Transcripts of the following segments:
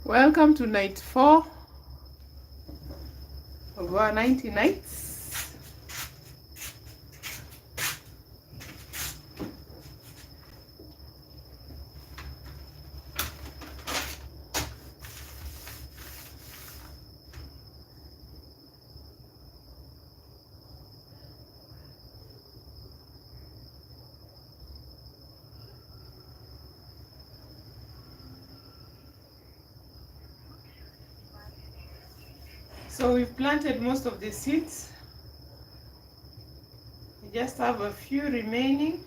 Welcome to night 4 of our 90 nights. So we've planted most of the seeds. We just have a few remaining.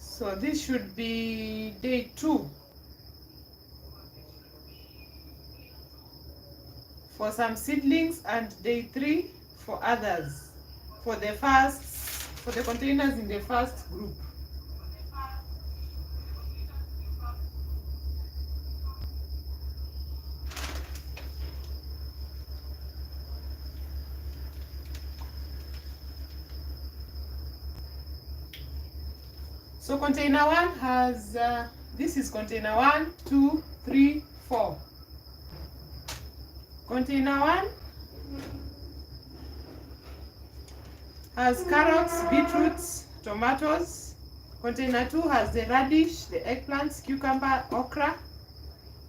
So this should be day 2 for some seedlings and day 3 for others, for the containers in the first group. So container 1 has, this is container 1, 2, 3, 4. Container 1 has carrots, beetroots, tomatoes. Container 2 has the radish, the eggplants, cucumber, okra.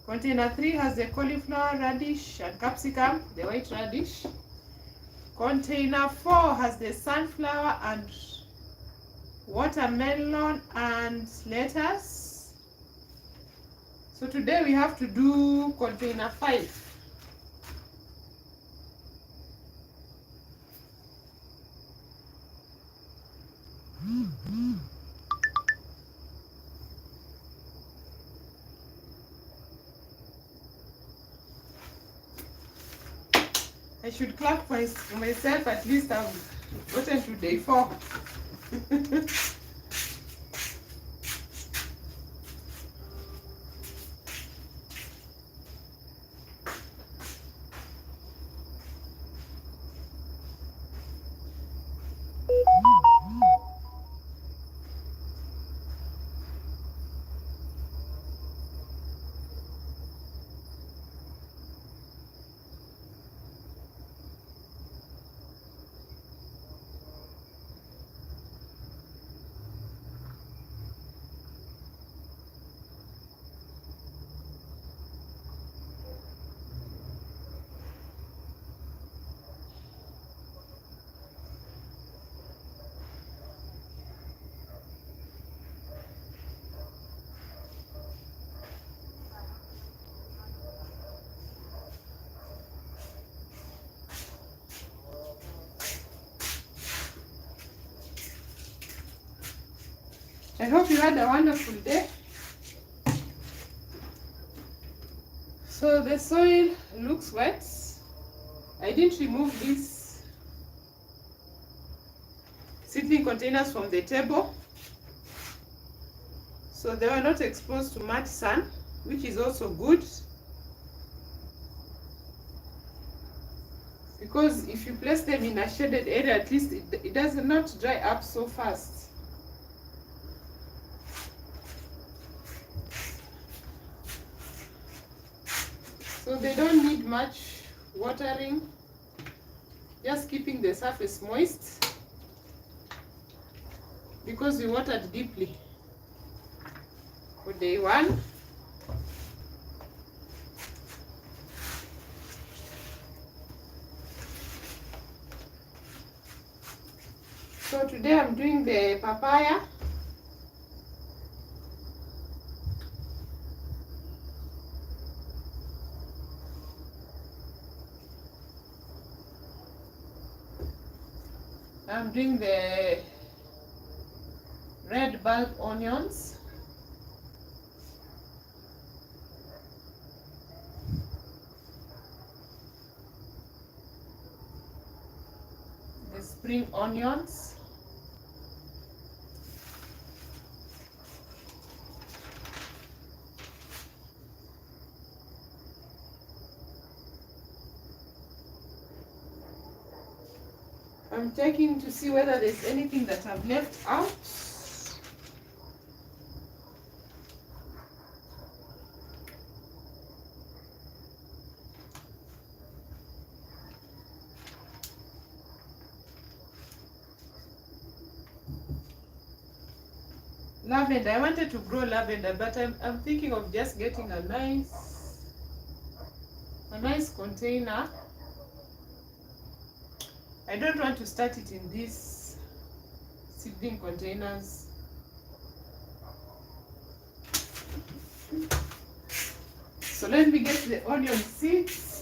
Container 3 has the cauliflower, radish, and capsicum, the white radish. Container 4 has the sunflower and watermelon and lettuce. So today we have to do container 5. I should clap for myself, at least I've gotten to day 4. I hope you had a wonderful day. So the soil looks wet. I didn't remove these seedling containers from the table, so they were not exposed to much sun, which is also good, because if you place them in a shaded area, at least it does not dry up so fast. So they don't need much watering, just keeping the surface moist, because we watered deeply for day 1. So today I'm doing the papaya. I'm doing the red bulb onions. The spring onions. I'm checking to see whether there's anything that I've left out. Lavender, I wanted to grow lavender, but I'm thinking of just getting a nice container. I don't want to start it in these seedling containers. So let me get the onion seeds.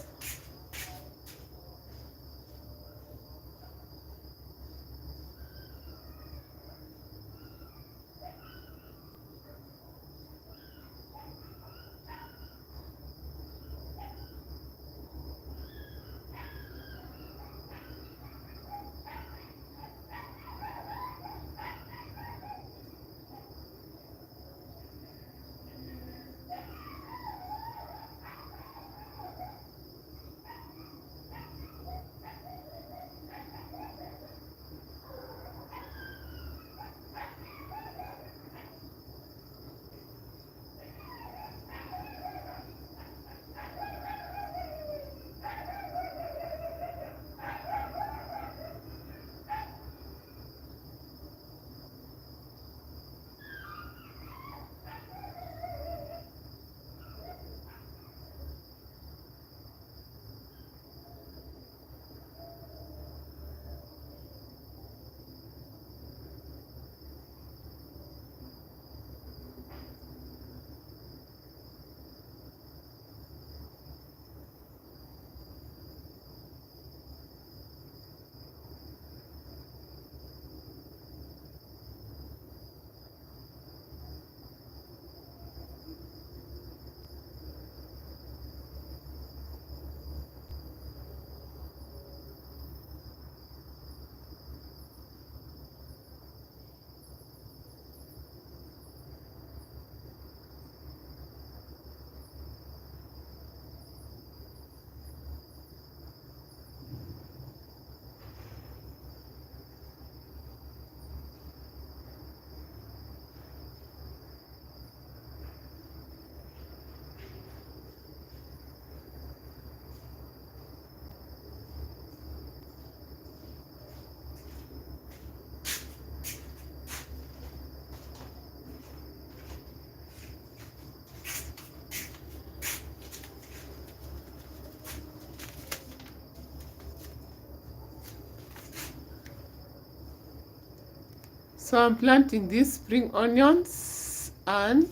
So I'm planting these spring onions and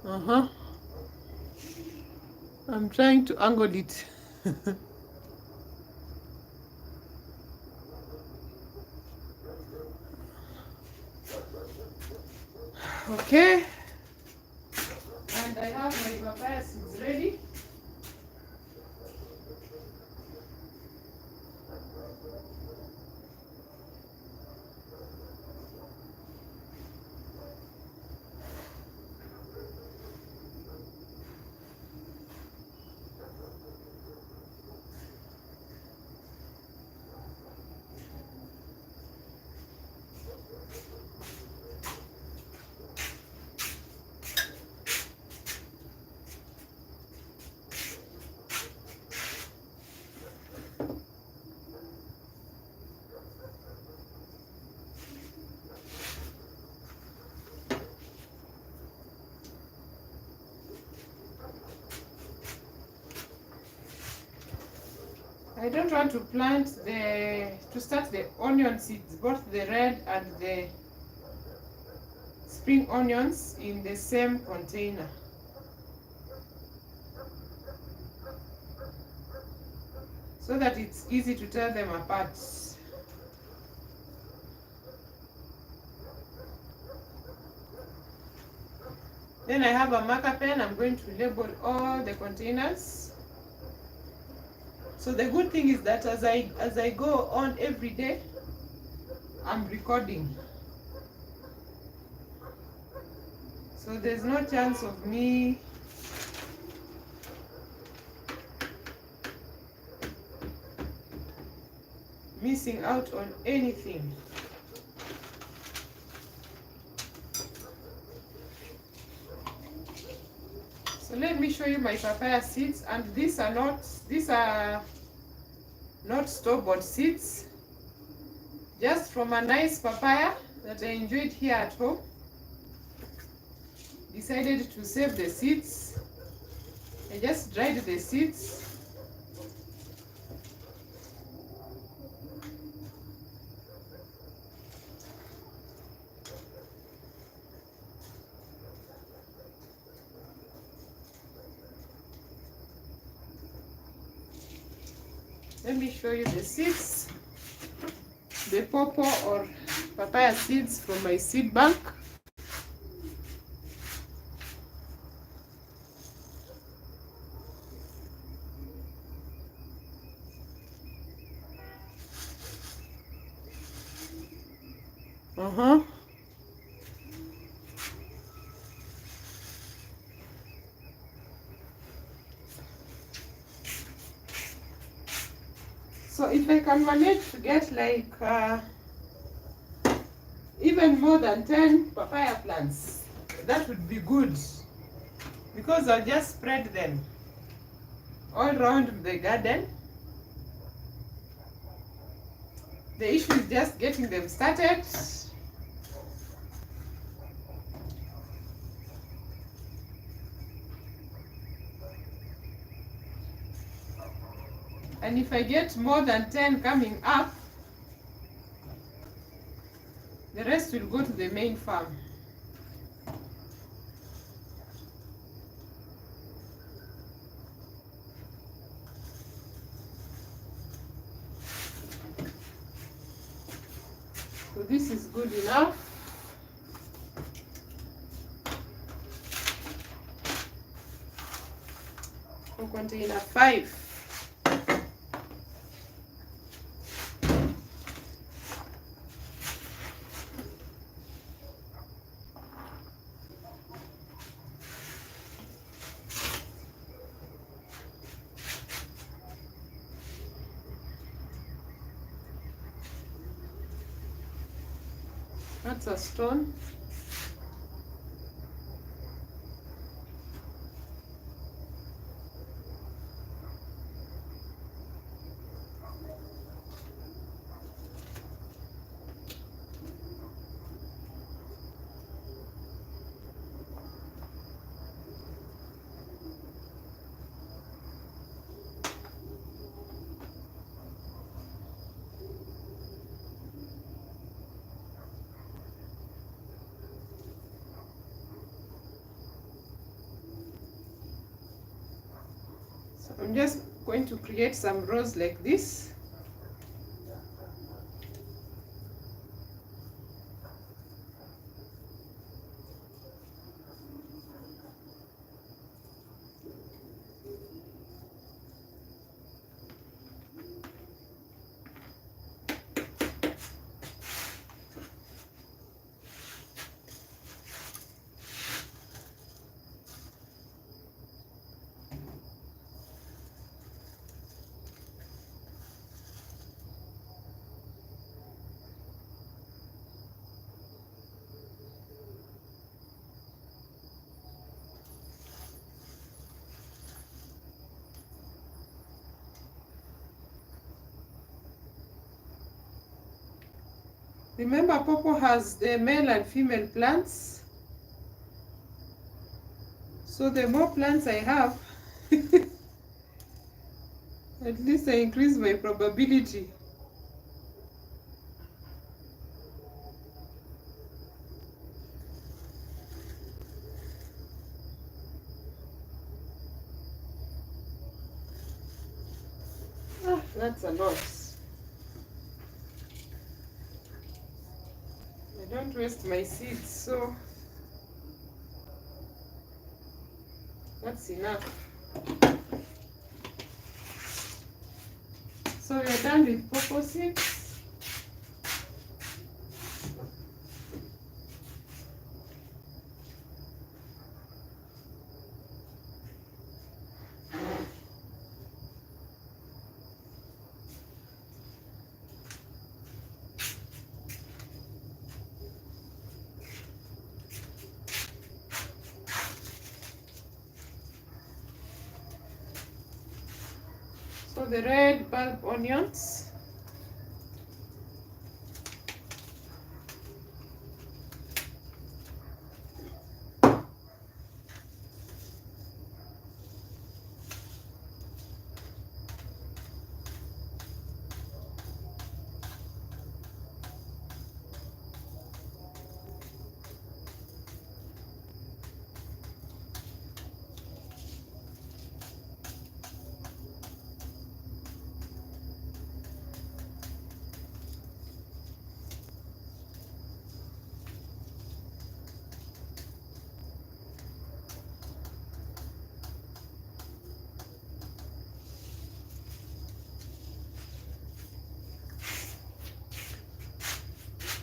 I'm trying to angle it. Okay, and I have my papaya seeds ready. I don't want to start the onion seeds, both the red and the spring onions, in the same container. So that it's easy to tell them apart. Then I have a marker pen. I'm going to label all the containers. So the good thing is that as I go on every day, I'm recording. So there's no chance of me missing out on anything. So let me show you my papaya seeds, and these are not store-bought seeds, just from a nice papaya that I enjoyed here at home. Decided to save the seeds. I just dried the seeds. Let me show you the seeds, the pawpaw or papaya seeds from my seed bank. So if I can manage to get like even more than 10 papaya plants, that would be good, because I'll just spread them all around the garden. The issue is just getting them started. And if I get more than 10 coming up, the rest will go to the main farm. So this is good enough. For container 5. That's a stone. I'm just going to create some rows like this. Remember, pawpaw has the male and female plants. So the more plants I have, at least I increase my probability. That's a lot. I don't waste my seeds, so that's enough. So we're done with pawpaw seeds. So the red bulb onions.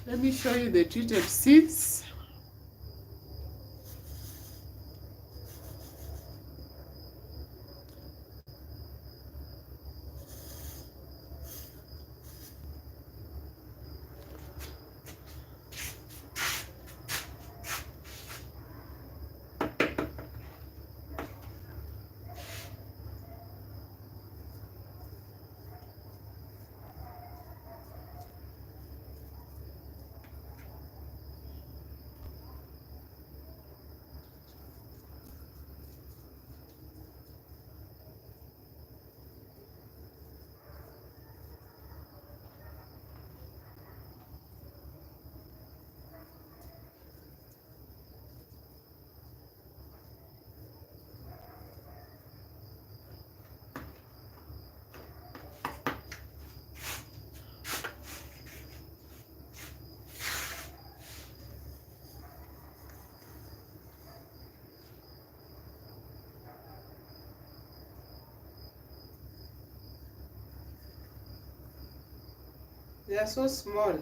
Let me show you the treated seeds. They are so small.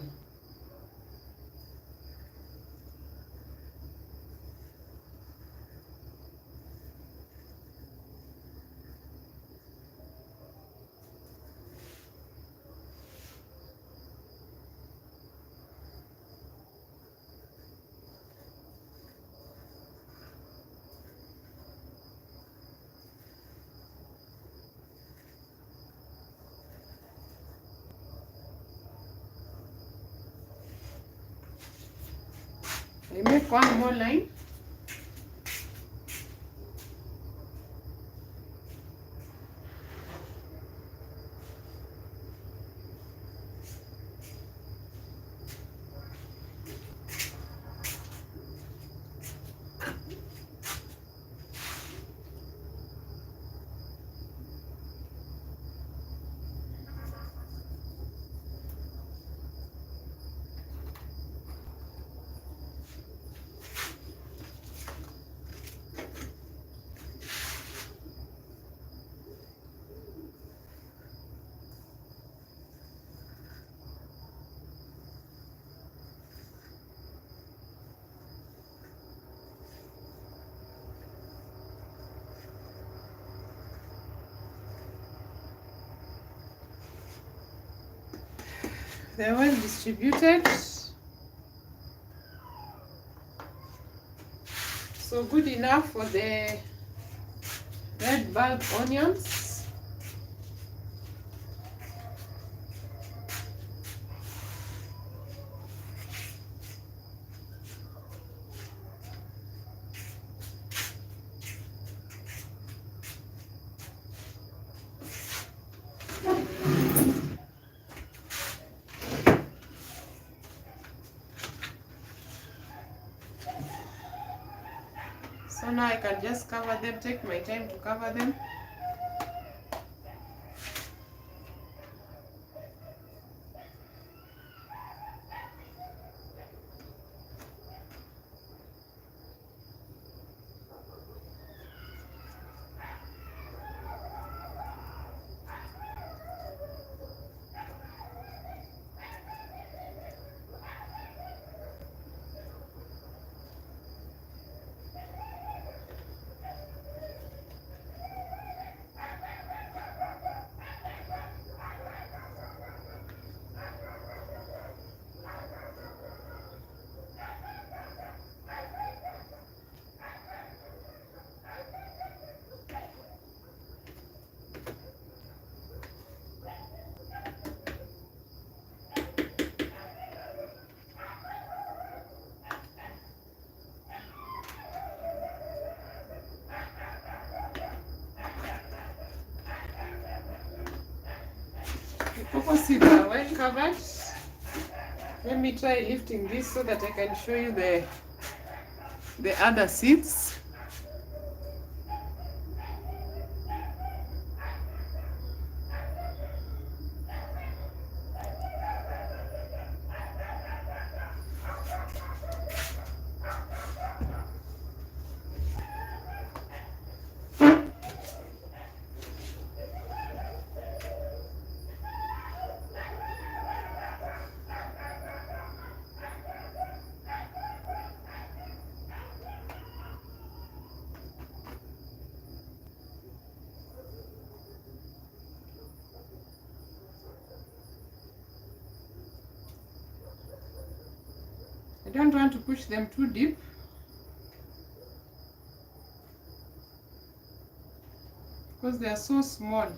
I make one more line. They're well distributed. So good enough for the red bulb onions. So now I can just cover them, take my time to cover them. Cocoa seeds are well covered. Let me try lifting this so that I can show you the other seeds. I don't want to push them too deep. Because they are so small.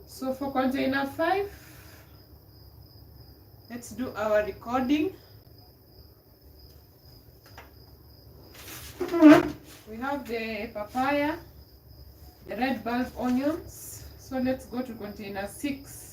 So for container 5, let's do our recording. We have the papaya, the red bulb onions. So let's go to container 6.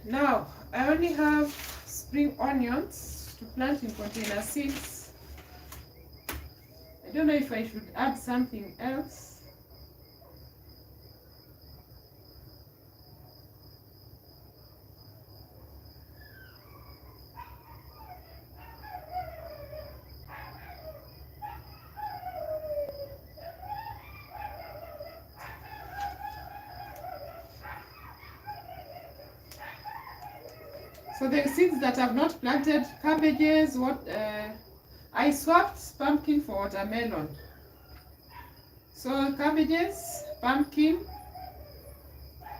Now, I only have spring onions to plant in container 6. I don't know if I should add something else. So the seeds that I've not planted, cabbages, I swapped pumpkin for watermelon. So cabbages, pumpkin,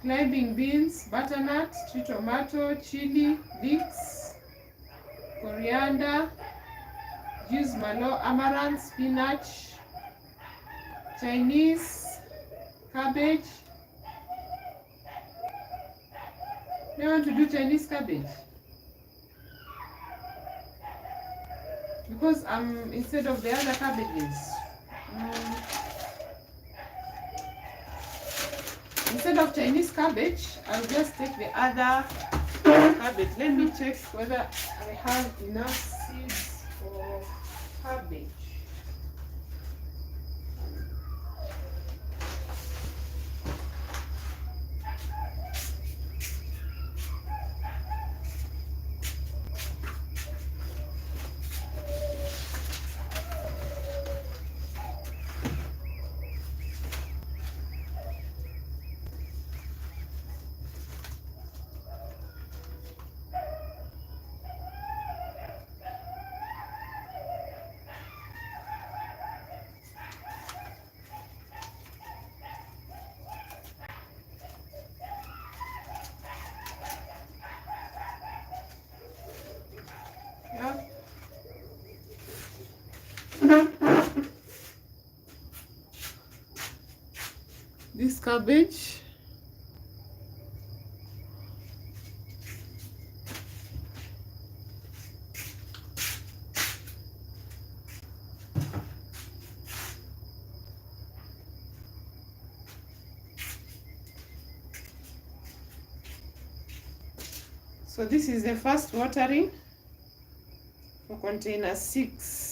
climbing beans, butternut, tree tomato, chili, leeks, coriander, juice malo, amaranth, spinach, Chinese, cabbage. Do you want to do Chinese cabbage? Because instead of the other cabbages, instead of Chinese cabbage, I'll just take the other cabbage. Let me check whether I have enough seeds for cabbage. This cabbage, so this is the first watering for container 6.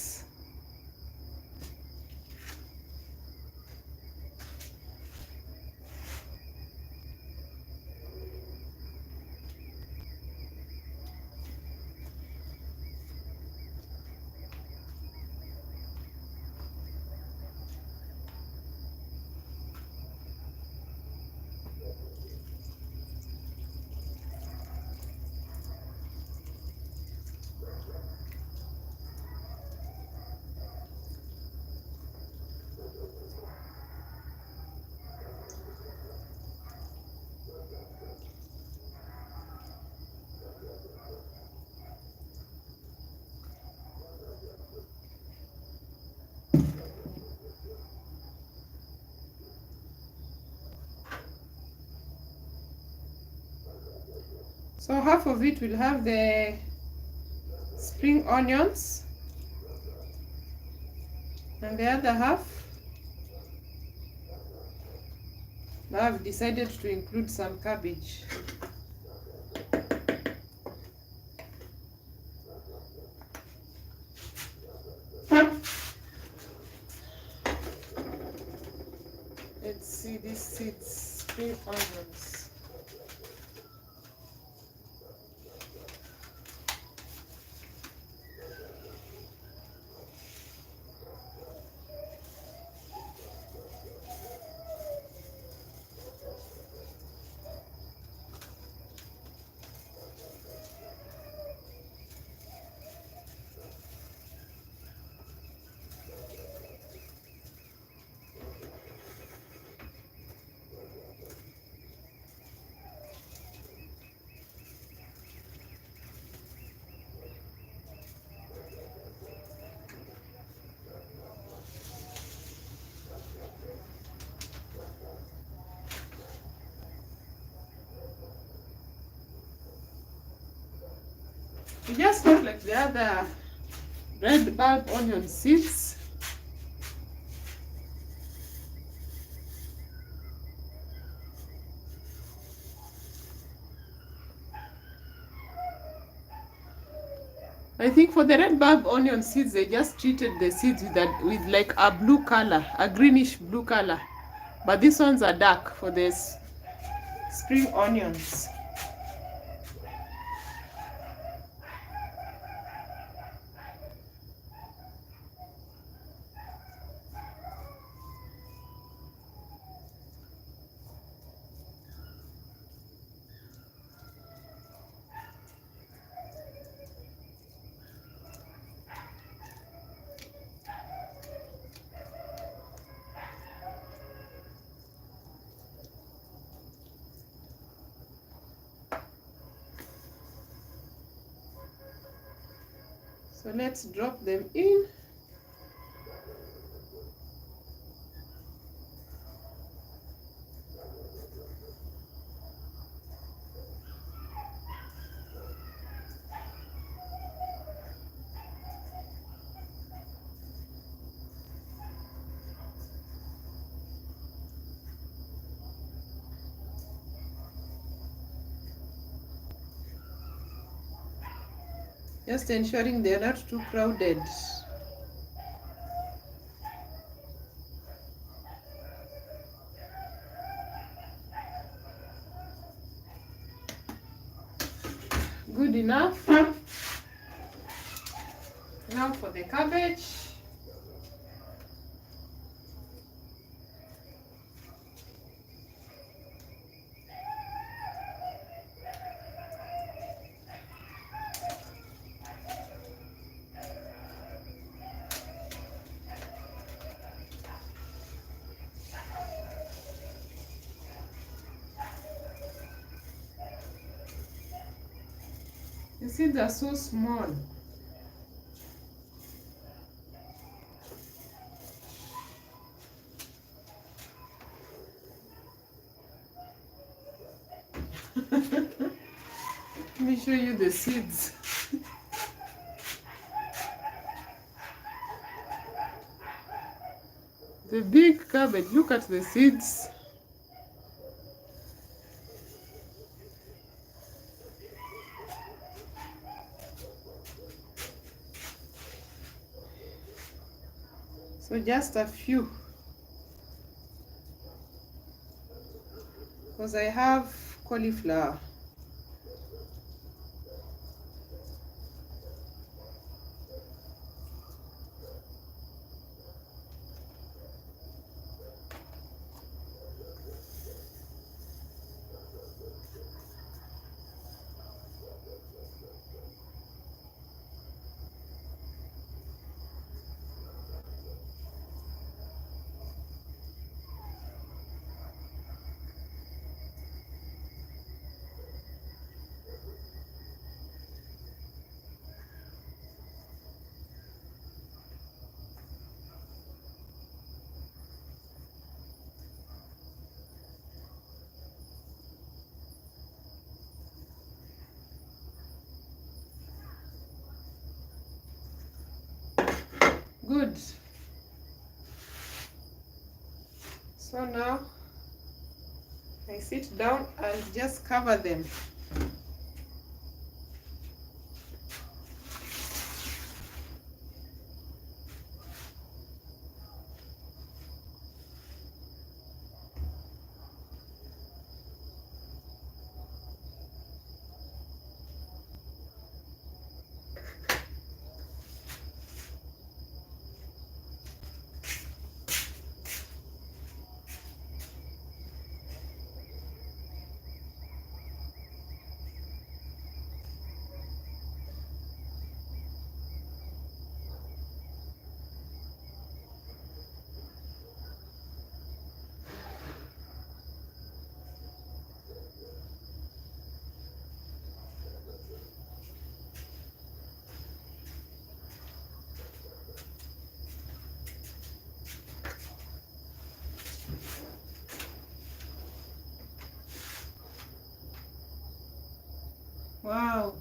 So half of it will have the spring onions, and the other half, now I've decided to include some cabbage. Let's see these seeds, spring onions. It just look like the other red bulb onion seeds. I think for the red bulb onion seeds, they just treated the seeds with like a blue color, a greenish blue color. But these ones are dark for the spring onions. So let's drop them in. Just ensuring they're not too crowded. Good enough. Now for the cabbage. The seeds are so small. Let me show you the seeds. The big cabbage, look at the seeds. So just a few, because I have cauliflower. good. So now I sit down and just cover them. Wow.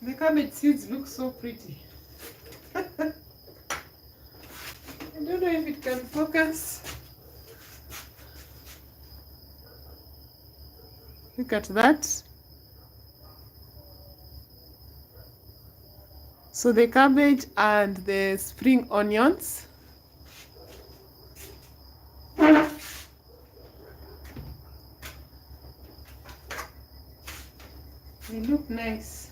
The cabbage seeds look so pretty. I don't know if it can focus. Look at that. So the cabbage and the spring onions. They look nice.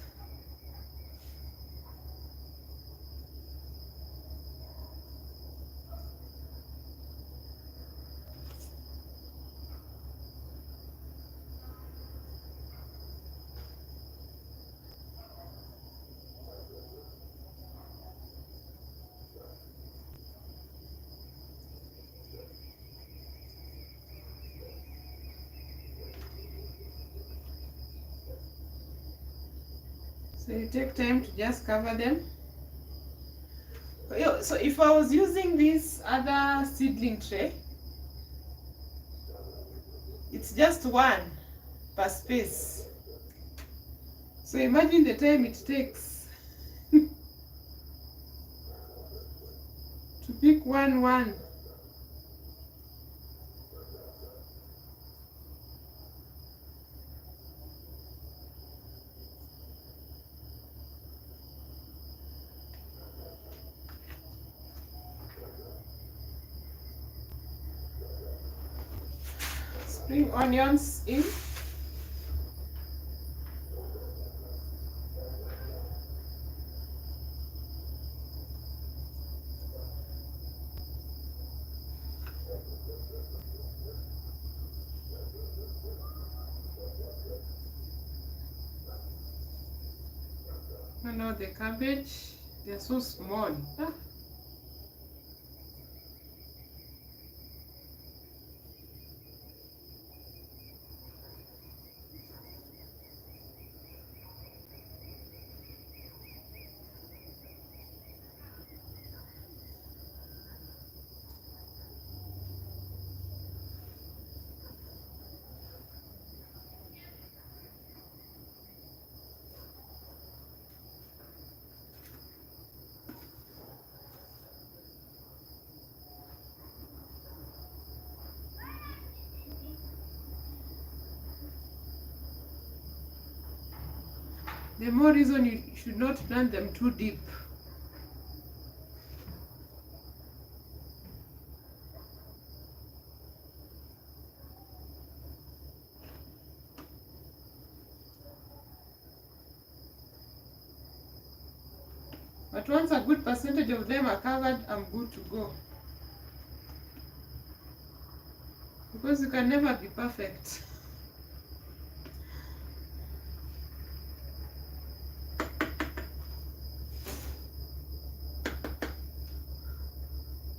So you take time to just cover them. So if I was using this other seedling tray, it's just one per space. So imagine the time it takes to pick one. Spring onions in. And now the cabbage, they're so small. Ah. The more reason you should not plant them too deep. But once a good percentage of them are covered, I'm good to go. Because you can never be perfect.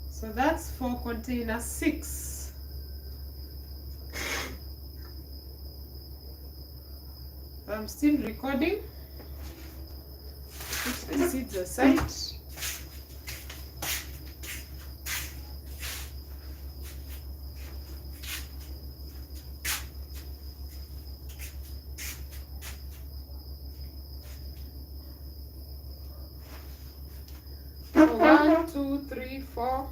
So that's for container 6. I'm still recording. Put the seeds aside. So 1, 2, 3, 4,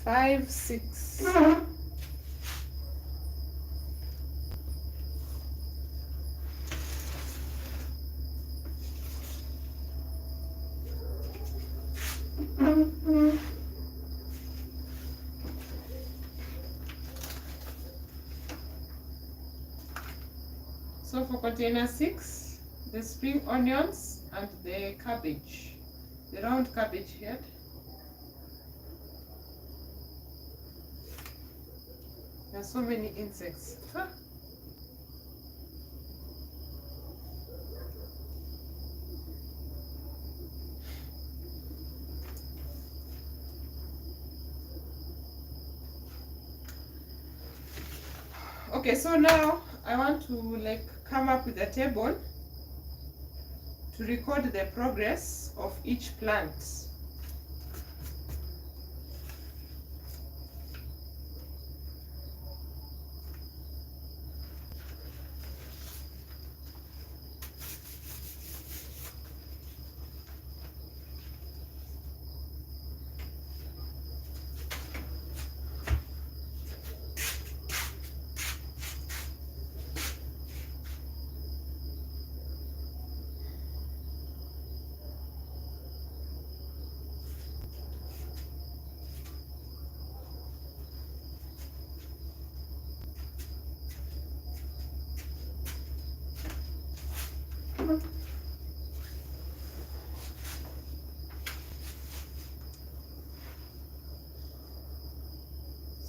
5, 6. So for container 6, the spring onions and the cabbage, the round cabbage head. There are so many insects. Huh? Okay, so now I want to come up with a table to record the progress of each plant.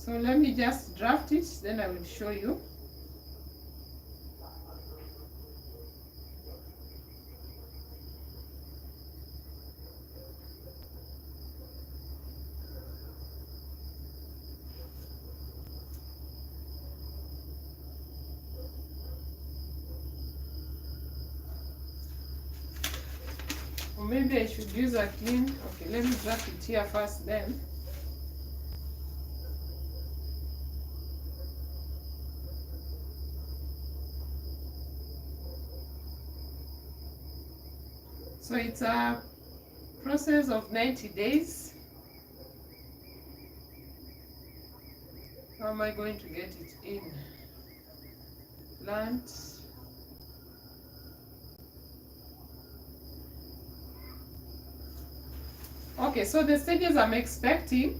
So let me just draft it, then I will show you. Or maybe I should use a clean. Okay, let me draft it here first then. So it's a process of 90 days. How am I going to get it in? Plant. Okay, so the stages I'm expecting.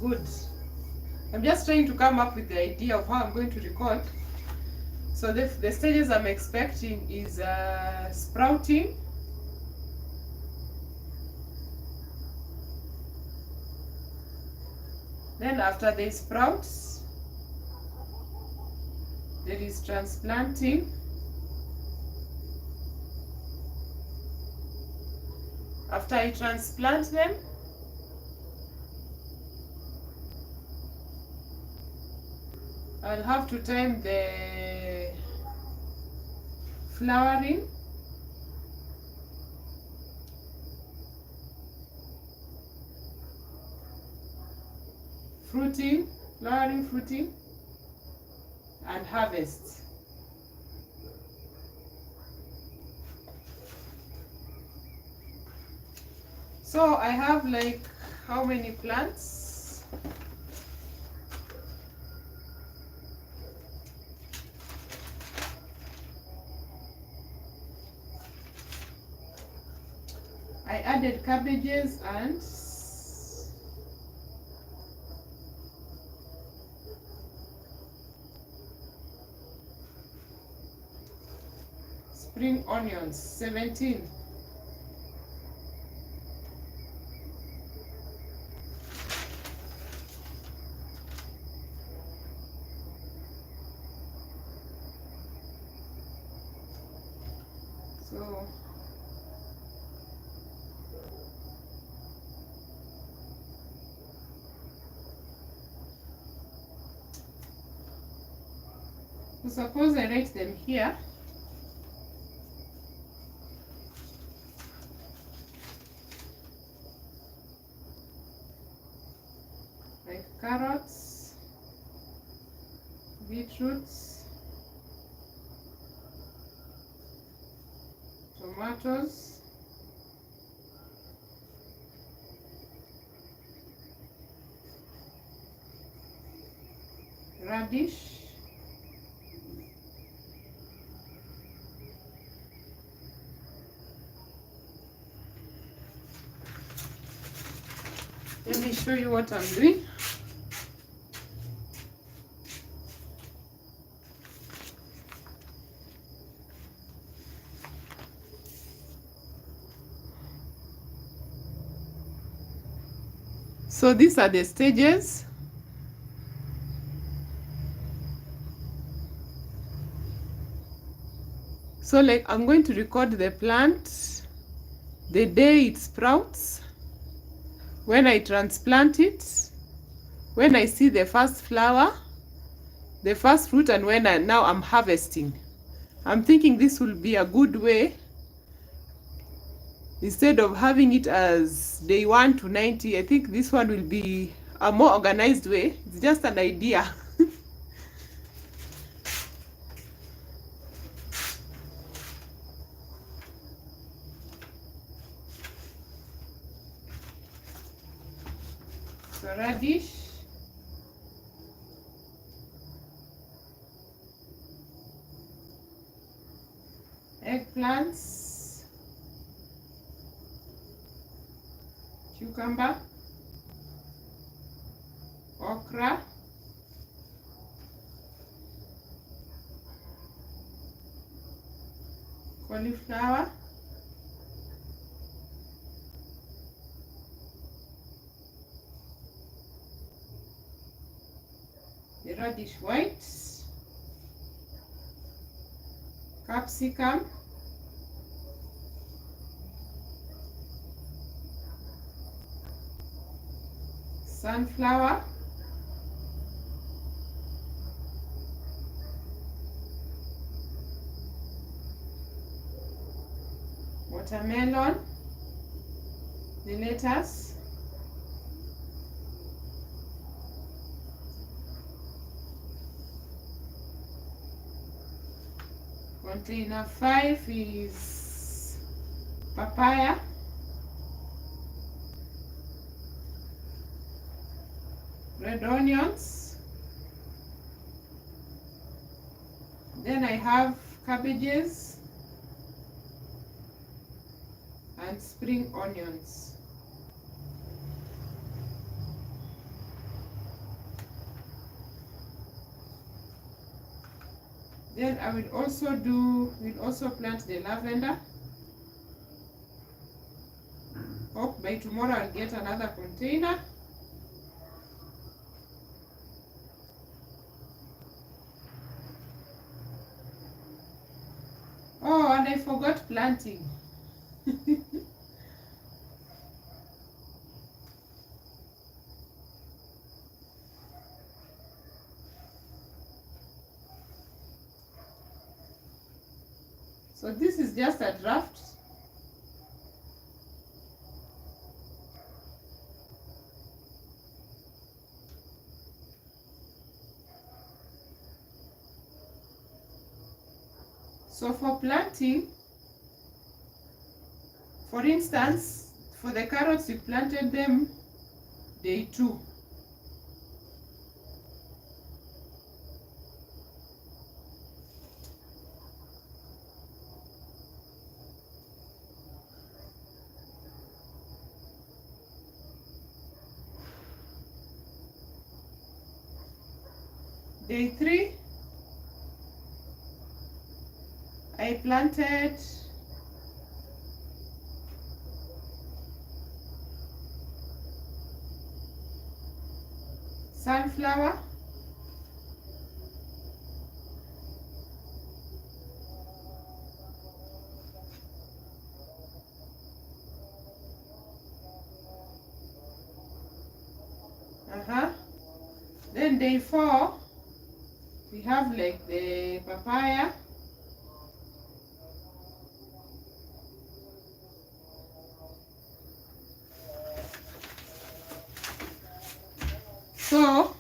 Good. I'm just trying to come up with the idea of how I'm going to record. So the stages I'm expecting is sprouting, then after they sprout, there is transplanting, after I transplant them, I'll have to time the flowering, fruiting, flowering, fruiting, and harvest. So I have how many plants? I added cabbages and spring onions, 17. So suppose I write them here. Like carrots, beetroots, tomatoes, tomatoes, radish, let me show you what I'm doing. So these are the stages. So like I'm going to record the plant, the day it sprouts, when I transplant it, when I see the first flower, the first fruit, and when now I'm harvesting. I'm thinking this will be a good way, instead of having it as day 1 to 90. I think this one will be a more organized way. It's just an idea. So radish, eggplants, cucumber, okra, cauliflower, the radish white, capsicum, sunflower, watermelon, the lettuce, container 5 is papaya, red onions, then I have cabbages and spring onions. Then I will also plant the lavender. Hope by tomorrow I'll get another container. Oh, and I forgot planting. So this is just a draft. So for planting, for instance, for the carrots, you planted them day 2. Day 3, I planted sunflower, then day 4, we have like the papaya, so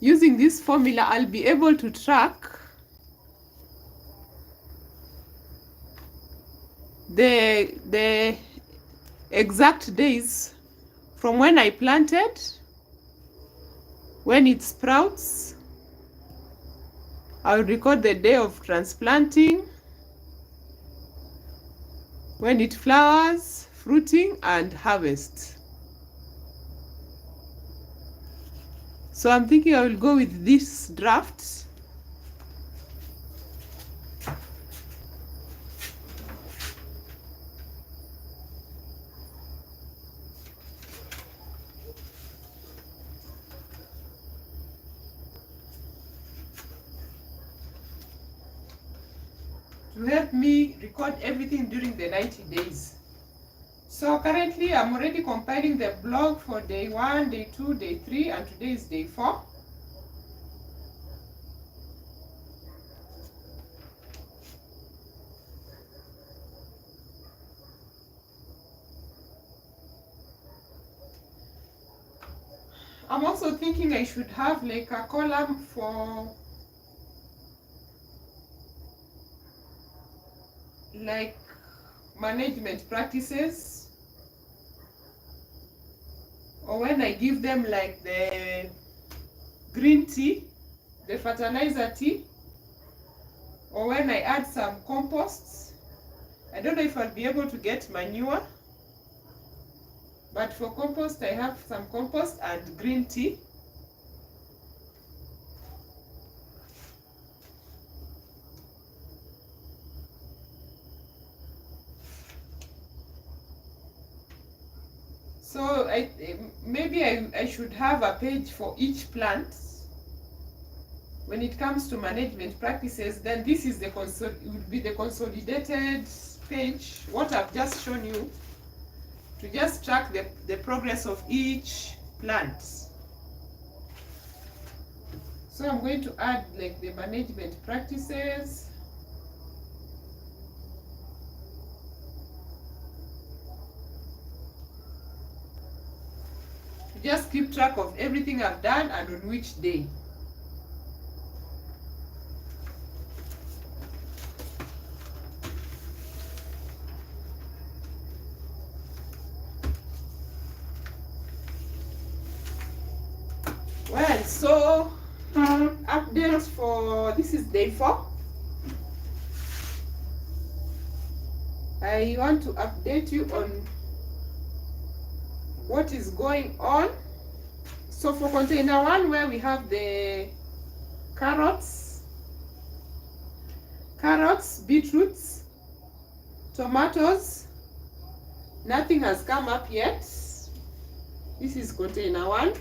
using this formula I'll be able to track the exact days from when I planted, when it sprouts. I'll record the day of transplanting, when it flowers, fruiting, and harvest. So I'm thinking I will go with this draft. To help me record everything during the 90 days. So currently I'm already compiling the blog for day 1, day 2, day 3, and today is day 4. I'm also thinking I should have like a column for like management practices, or when I give them like the green tea, the fertilizer tea, or when I add some composts. I don't know if I'll be able to get manure, but for compost I have some compost and green tea. So maybe I should have a page for each plant. When it comes to management practices, then this is would be the consolidated page, what I've just shown you, to just track the progress of each plant. So I'm going to add like the management practices. Just keep track of everything I've done and on which day. Well, so updates for this is day 4. I want to update you on what is going on. So for container 1, where we have the carrots, beetroots, tomatoes, nothing has come up yet. This is container 1.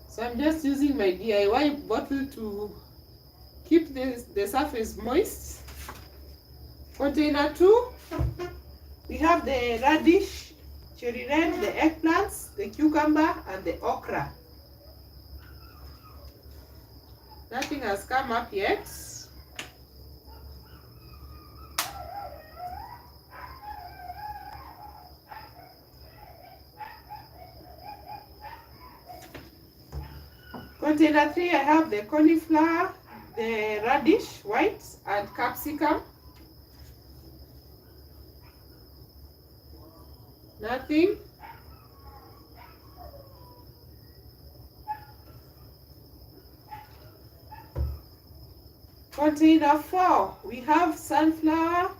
So I'm just using my DIY bottle to keep the surface moist. Container 2, we have the radish, cherry red, the eggplants, the cucumber, and the okra. Nothing has come up yet. Container 3, I have the cauliflower, the radish, white, and capsicum. Nothing. Container 4, we have sunflower,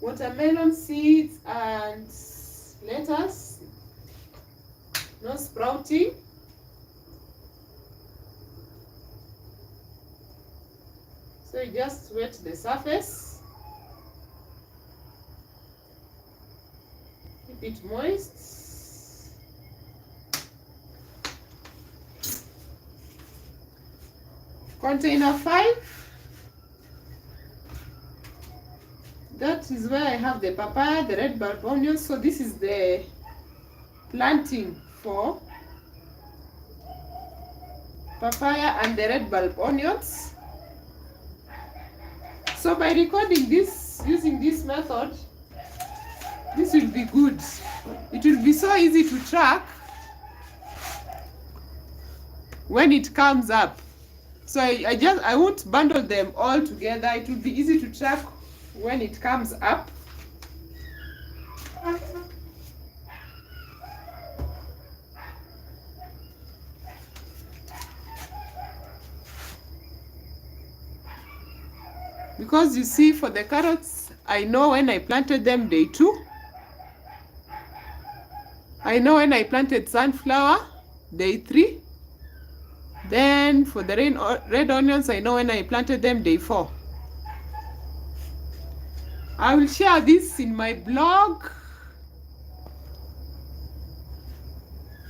watermelon seeds, and lettuce. No sprouting. So you just wet the surface. Keep it moist. Container 5. That is where I have the papaya, the red bulb onions. So this is the planting for papaya and the red bulb onions. So by recording this, using this method, this will be good. It will be so easy to track when it comes up. So I won't bundle them all together. It will be easy to track when it comes up. Because you see, for the carrots, I know when I planted them day 2. I know when I planted sunflower, day 3. Then for the red onions, I know when I planted them, day 4. I will share this in my blog.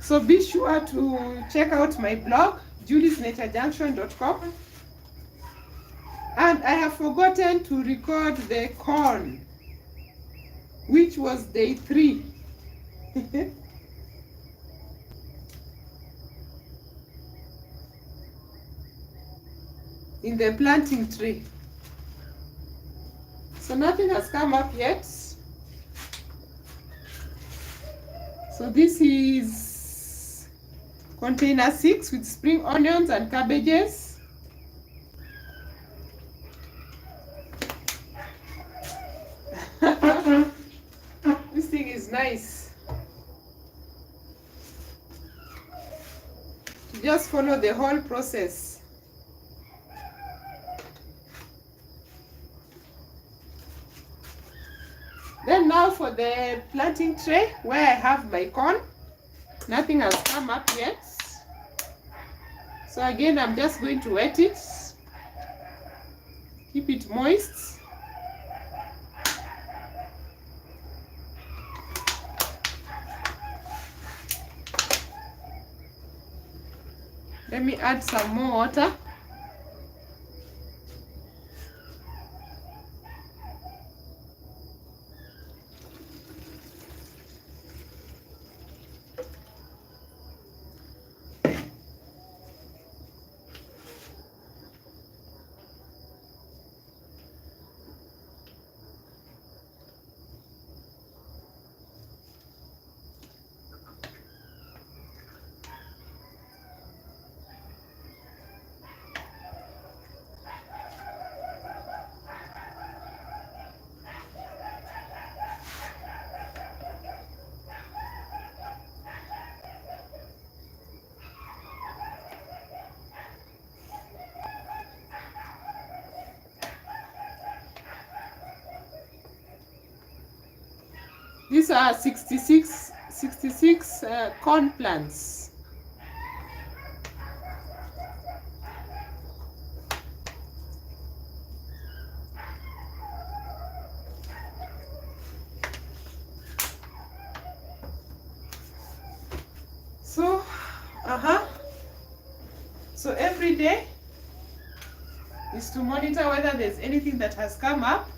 So be sure to check out my blog, juliesnaturejunction.com. And I have forgotten to record the corn, which was day 3. In the planting tray. So nothing has come up yet. So this is container 6 with spring onions and cabbages. This thing is nice. Just follow the whole process. Then now for the planting tray where I have my corn. Nothing has come up yet. So again, I'm just going to wet it. Keep it moist. Let me add some more water. These are 66 corn plants. So every day is to monitor whether there's anything that has come up,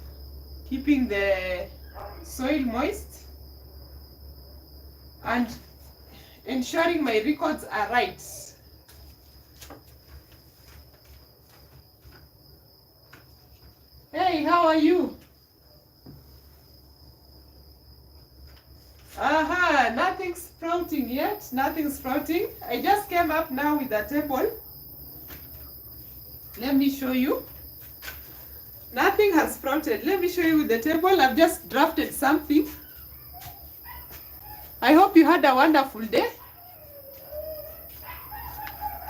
keeping the soil moist and ensuring my records are right. Hey, how are you? Nothing's sprouting yet. Nothing's sprouting. I just came up now with a table. Let me show you. Nothing has sprouted. Let me show you with the table. I've just drafted something. I hope you had a wonderful day.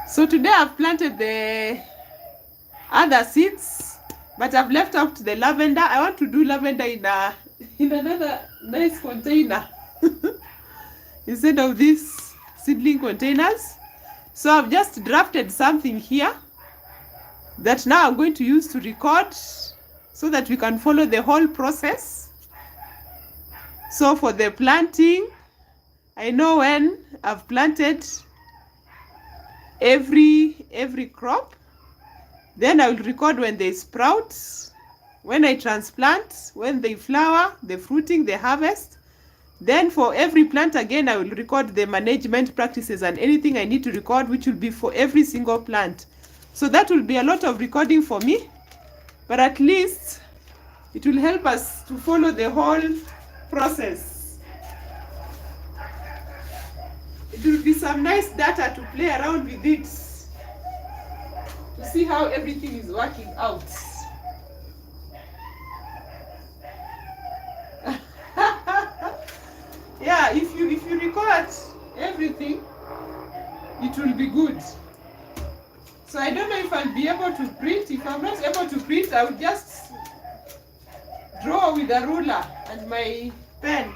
So today I've planted the other seeds, but I've left out the lavender. I want to do lavender in another nice container instead of these seedling containers. So I've just drafted something here that now I'm going to use to record so that we can follow the whole process. So for the planting, I know when I've planted every crop. Then I will record when they sprout, when I transplant, when they flower, the fruiting, the harvest. Then for every plant again, I will record the management practices and anything I need to record, which will be for every single plant. So that will be a lot of recording for me, but at least it will help us to follow the whole process. It will be some nice data to play around with it see how everything is working out. Yeah, if you record everything, it will be good. So I don't know if I'll be able to print. If I'm not able to print, I will just draw with a ruler and my pen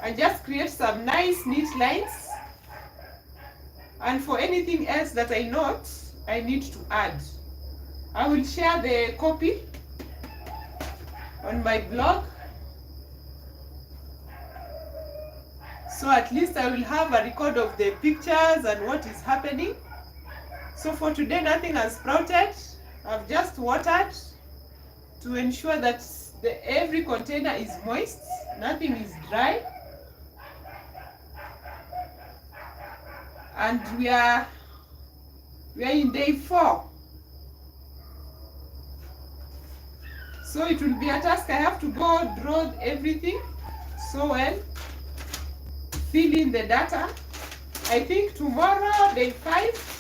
and just create some nice neat lines. And for anything else that I note, I need to add. I will share the copy on my blog. So at least I will have a record of the pictures and what is happening. So for today, nothing has sprouted. I've just watered to ensure that every container is moist, nothing is dry. And we are in day 4. So it will be a task. I have to go draw everything so well, fill in the data. I think tomorrow, day 5.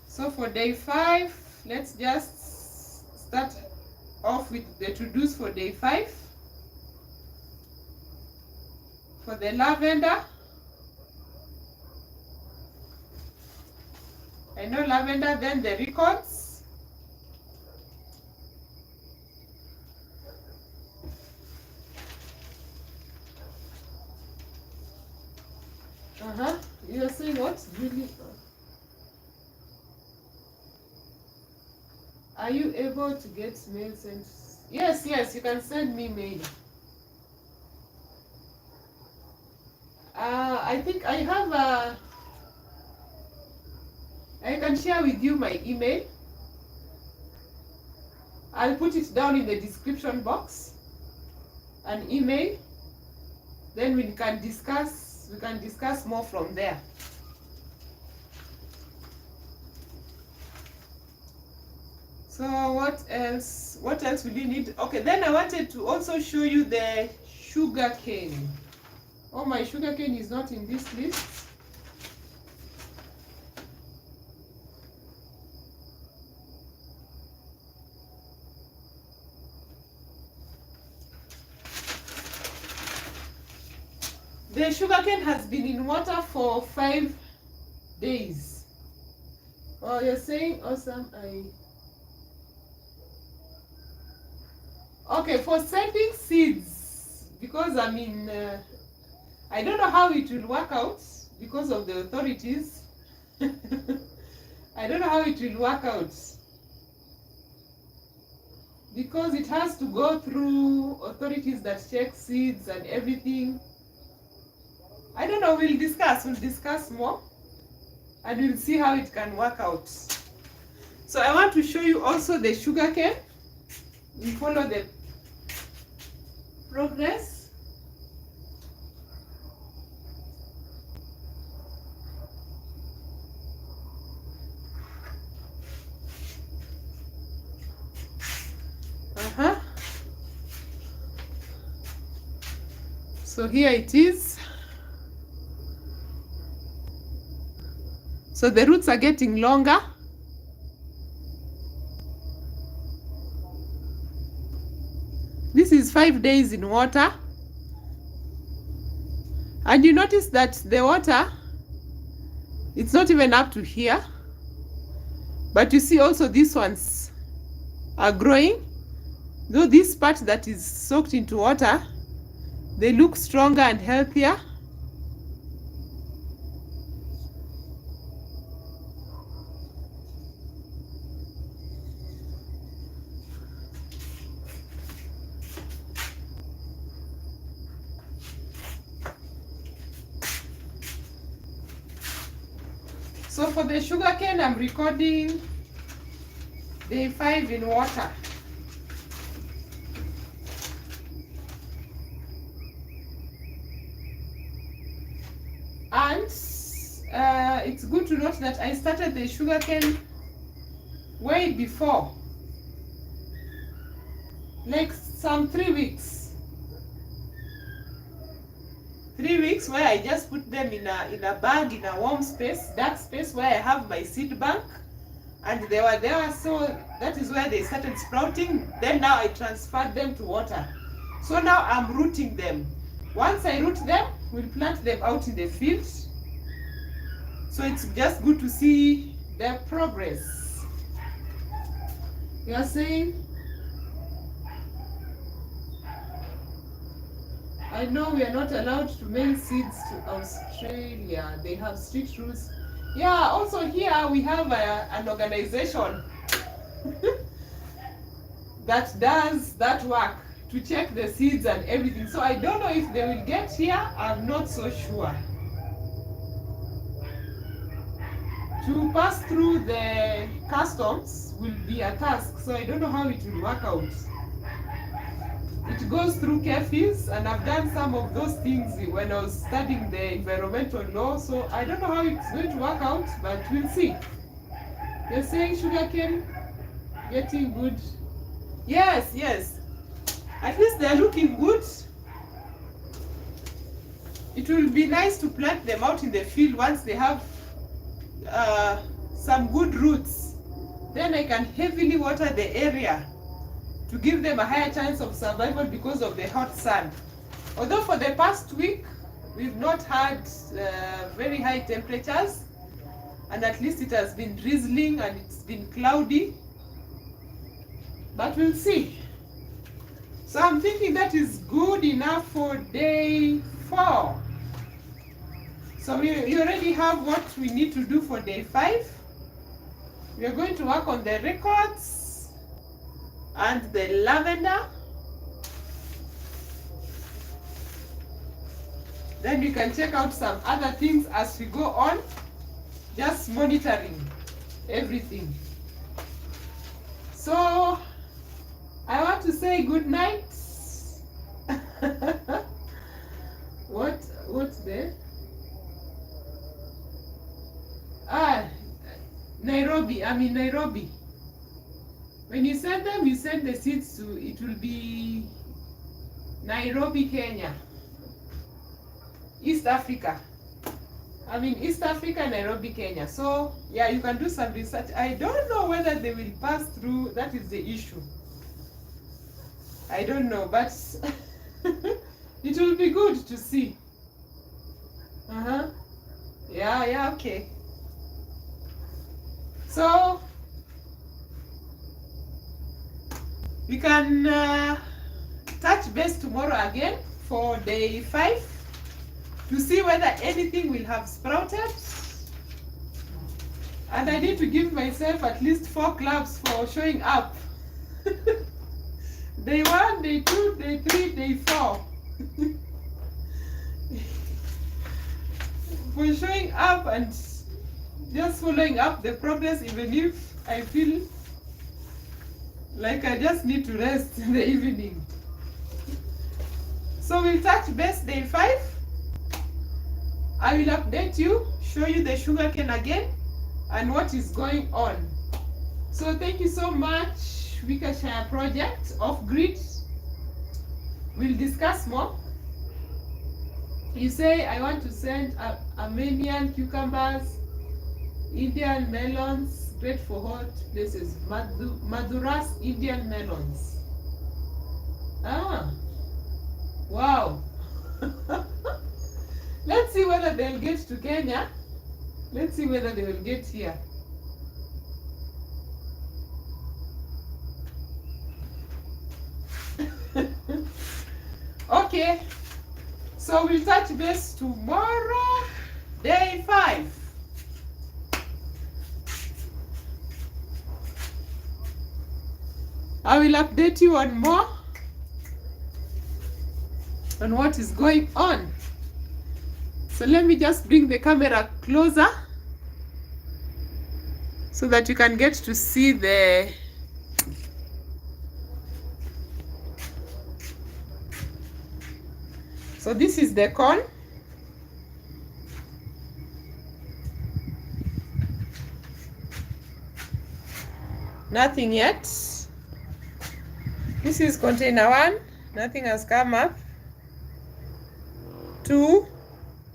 So for day 5, let's just start off with the to-dos for day 5. For the lavender, I know lavender, then the records. You're saying what? Really? Are you able to get mail sent? Yes, you can send me mail. I think I have I can share with you my email. I'll put it down in the description box. An email. Then we can discuss more from there. So what else will you need? Okay, then I wanted to also show you the sugar cane. Oh, my sugar cane is not in this list. The sugarcane has been in water for 5 days. Oh, you're saying awesome. Okay, for sending seeds, because I mean, I don't know how it will work out because of the authorities. I don't know how it will work out because it has to go through authorities that check seeds and everything. I don't know, we'll discuss more and we'll see how it can work out. So I want to show you also the sugarcane. We follow the progress. So here it is. So the roots are getting longer. This is 5 days in water. And you notice that the water, it's not even up to here. But you see also these ones are growing. Though this part that is soaked into water, they look stronger and healthier. So for the sugarcane, I'm recording day 5 in water. And it's good to note that I started the sugarcane way before, like some 3 weeks 3 weeks where I just put them in a bag in a warm space, dark space where I have my seed bank, and they were there, so that is where they started sprouting. Then now I transferred them to water. So now I'm rooting them. Once I root them, we'll plant them out in the field. So it's just good to see their progress. You are saying? I know we are not allowed to mail seeds to Australia. They have strict rules. Yeah, also here we have an organization that does that work to check the seeds and everything. So I don't know if they will get here. I'm not so sure. To pass through the customs will be a task. So I don't know how it will work out. It goes through CAFES, and I've done some of those things when I was studying the environmental law, so I don't know how it's going to work out, but we'll see. You're saying sugarcane getting good? Yes, yes. At least they're looking good. It will be nice to plant them out in the field once they have some good roots. Then I can heavily water the area to give them a higher chance of survival because of the hot sun. Although for the past week, we've not had very high temperatures, and at least it has been drizzling and it's been cloudy, but we'll see. So I'm thinking that is good enough for day 4. So we already have what we need to do for day 5. We are going to work on the records and the lavender. Then we can check out some other things as we go on, just monitoring everything. So I want to say good night. What's there? Nairobi. I'm in Nairobi. When you send them, you send the seeds to, it will be Nairobi, Kenya, East Africa. I'm in East Africa, Nairobi, Kenya. So yeah, you can do some research. I don't know whether they will pass through. That is the issue. I don't know, but it will be good to see. Yeah, okay. So we can touch base tomorrow again for day 5 to see whether anything will have sprouted. And I need to give myself at least 4 claps for showing up. Day 1, day 2, day 3, day 4. For showing up and just following up the progress, even if I feel like I just need to rest in the evening. So we'll touch base day 5. I will update you, show you the sugarcane again and what is going on. So thank you so much, Wikashire Project Off-Grid. We'll discuss more. You say I want to send Armenian cucumbers, Indian melons, great for hot places. Maduras Indian melons. Wow. Let's see whether they'll get to Kenya. Let's see whether they will get here. Okay. So we'll touch base tomorrow, day 5. I will update you on more on what is going on. So let me just bring the camera closer so that you can get to see the so this is the corn. Nothing yet. This is container 1. Nothing has come up. 2.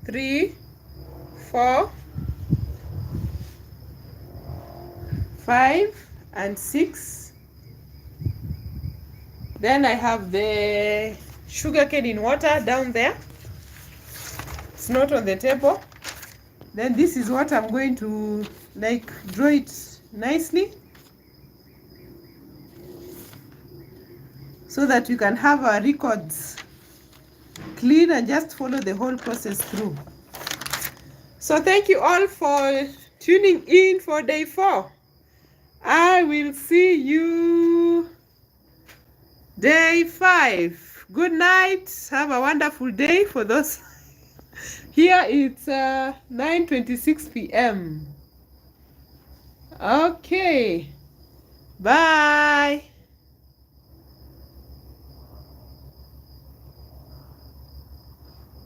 3, 4, 5, and 6. Then I have the sugarcane in water down there. It's not on the table. Then this is what I'm going to like draw it nicely so that you can have our records clean and just follow the whole process through. So thank you all for tuning in for day 4. I will see you day 5. Good night. Have a wonderful day. For those here, it's 9:26 p.m. Okay. Bye.